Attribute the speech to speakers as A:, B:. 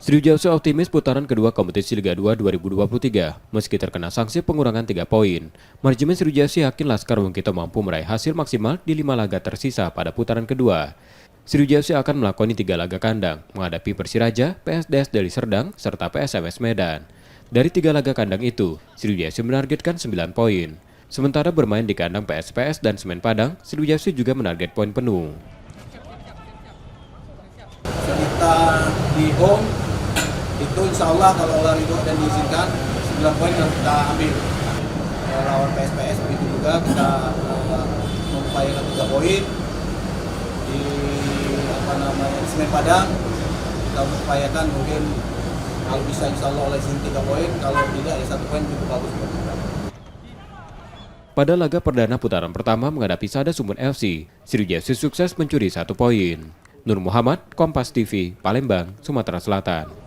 A: Sriwijaya FC optimis putaran kedua kompetisi Liga 2 2023 meski terkena sanksi pengurangan 3 poin. Manajemen Sriwijaya FC yakin Laskar Wongkito mampu meraih hasil maksimal di 5 laga tersisa pada putaran kedua. Sriwijaya FC akan melakoni 3 laga kandang menghadapi Persiraja, PSDS Deli Serdang, serta PSMS Medan. Dari 3 laga kandang itu, Sriwijaya FC menargetkan 9 poin. Sementara bermain di kandang PSPS dan Semen Padang, Sriwijaya FC juga menarget poin penuh.
B: Kita di home itu insya Allah kalau olahraga dan diizinkan 9 poin yang kita ambil. Lawan PSPS begitu juga kita mengupayakan 3 poin di Semen Padang. Kita mengupayakan mungkin kalau bisa insya Allah oleh 3 poin, kalau tidak ya 1 poin cukup bagus buat kita.
A: Pada laga perdana putaran pertama menghadapi Sada Sumun FC, Sriwijaya FC sukses mencuri 1 poin. Nur Muhammad, Kompas TV, Palembang, Sumatera Selatan.